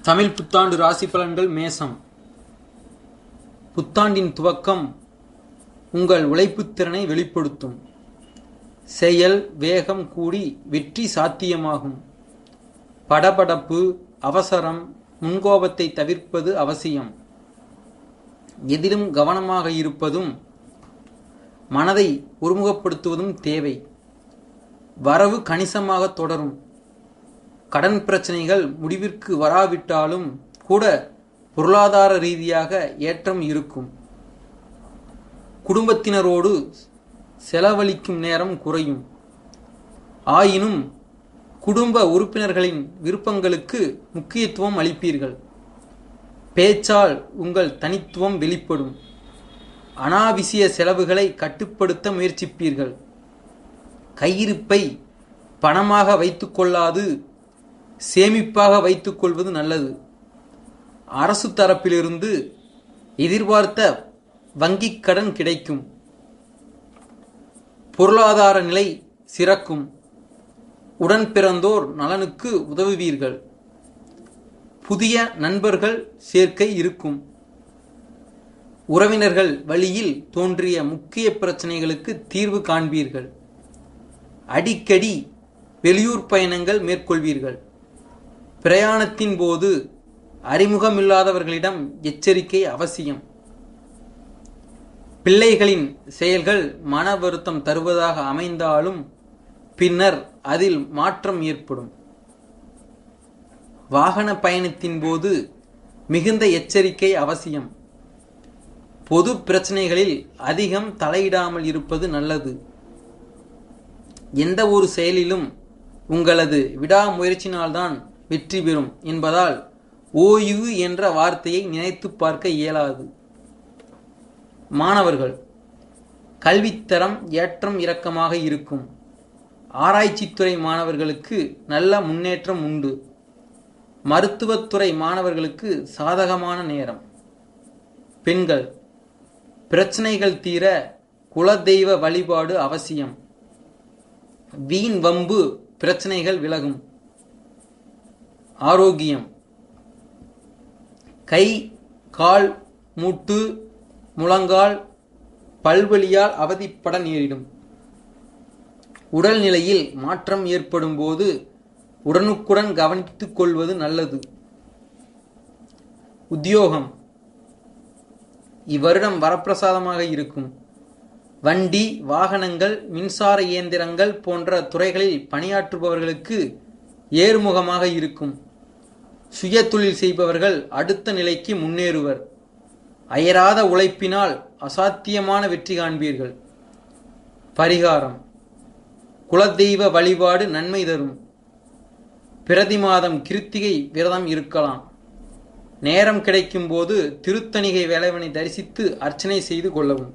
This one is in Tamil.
தமிழ் புத்தாண்டு ராசி பலன்கள். மேசம். புத்தாண்டின் துவக்கம் உங்கள் உழைப்புத் திறனை வெளிப்படுத்தும். செயல் வேகம் கூடி வெற்றி சாத்தியமாகும். படபடப்பு, அவசரம், முன்கோபத்தை தவிர்ப்பது அவசியம். எதிலும் கவனமாக இருப்பதும் மனதை ஒருமுகப்படுத்துவதும் தேவை. வரவு கணிசமாக தொடரும். கடன் பிரச்சனைகள் முடிவிற்கு வராவிட்டாலும் கூட பொருளாதார ரீதியாக ஏற்றம் இருக்கும். குடும்பத்தினரோடு செலவழிக்கும் நேரம் குறையும். ஆயினும் குடும்ப உறுப்பினர்களின் விருப்பங்களுக்கு முக்கியத்துவம் அளிப்பீர்கள். பேச்சால் உங்கள் தனித்துவம் வெளிப்படும். அனாவசிய செலவுகளை கட்டுப்படுத்த முயற்சிப்பீர்கள். கையிருப்பை பணமாக வைத்துக்கொள்ளாது சேமிப்பாக வைத்துக்கொள்வது நல்லது. அரசு தரப்பிலிருந்து எதிர்பார்த்த வங்கிக் கடன் கிடைக்கும். பொருளாதார நிலை சிறக்கும். உடன் பிறந்தோர் நலனுக்கு உதவுவீர்கள். புதிய நண்பர்கள் சேர்க்கை இருக்கும். உறவினர்கள் வழியில் தோன்றிய முக்கிய பிரச்சனைகளுக்கு தீர்வு காண்பீர்கள். அடிக்கடி வெளியூர் பயணங்கள் மேற்கொள்வீர்கள். பிரயாணத்தின் போது அறிமுகமில்லாதவர்களிடம் எச்சரிக்கை அவசியம். பிள்ளைகளின் செயல்கள் மன வருத்தம் தருவதாக அமைந்தாலும் பின்னர் அதில் மாற்றம் ஏற்படும். வாகன பயணத்தின் போது மிகுந்த எச்சரிக்கை அவசியம். பொது பிரச்சனைகளில் அதிகம் தலையிடாமல் இருப்பது நல்லது. எந்த ஒரு செயலிலும் உங்களது விடாமுயற்சினால்தான் வெற்றி பெறும் என்பதால் ஓய்வு என்ற வார்த்தையை நினைத்து பார்க்க இயலாது. மாணவர்கள், கல்வித்தரம் ஏற்றம் இறக்கமாக இருக்கும். ஆராய்ச்சித்துறை மாணவர்களுக்கு நல்ல முன்னேற்றம் உண்டு. மருத்துவத்துறை மாணவர்களுக்கு சாதகமான நேரம். பெண்கள், பிரச்சனைகள் தீர குலதெய்வ வழிபாடு அவசியம். வீண் வம்பு பிரச்சனைகள் விலகும். ஆரோக்கியம், கை, கால், மூட்டு, முழங்கால், பல்வலியால் அவதிப்பட நேரிடும். உடல்நிலையில் மாற்றம் ஏற்படும் போது உடனுக்குடன் கவனித்துக் கொள்வது நல்லது. உத்தியோகம், இவ்வருடம் வரப்பிரசாதமாக இருக்கும். வண்டி, வாகனங்கள், மின்சார இயந்திரங்கள் போன்ற துறைகளில் பணியாற்றுபவர்களுக்கு ஏறுமுகமாக இருக்கும். சுய தொழில் செய்பவர்கள் அடுத்த நிலைக்கு முன்னேறுவர். அயராத உழைப்பினால் அசாத்தியமான வெற்றி காண்பீர்கள். பரிகாரம், குலதெய்வ வழிபாடு நன்மை தரும். பிரதி மாதம் கிருத்திகை விரதம் இருக்கலாம். நேரம் கிடைக்கும் போது திருத்தணிகை வேலவனை தரிசித்து அர்ச்சனை செய்து கொள்ளவும்.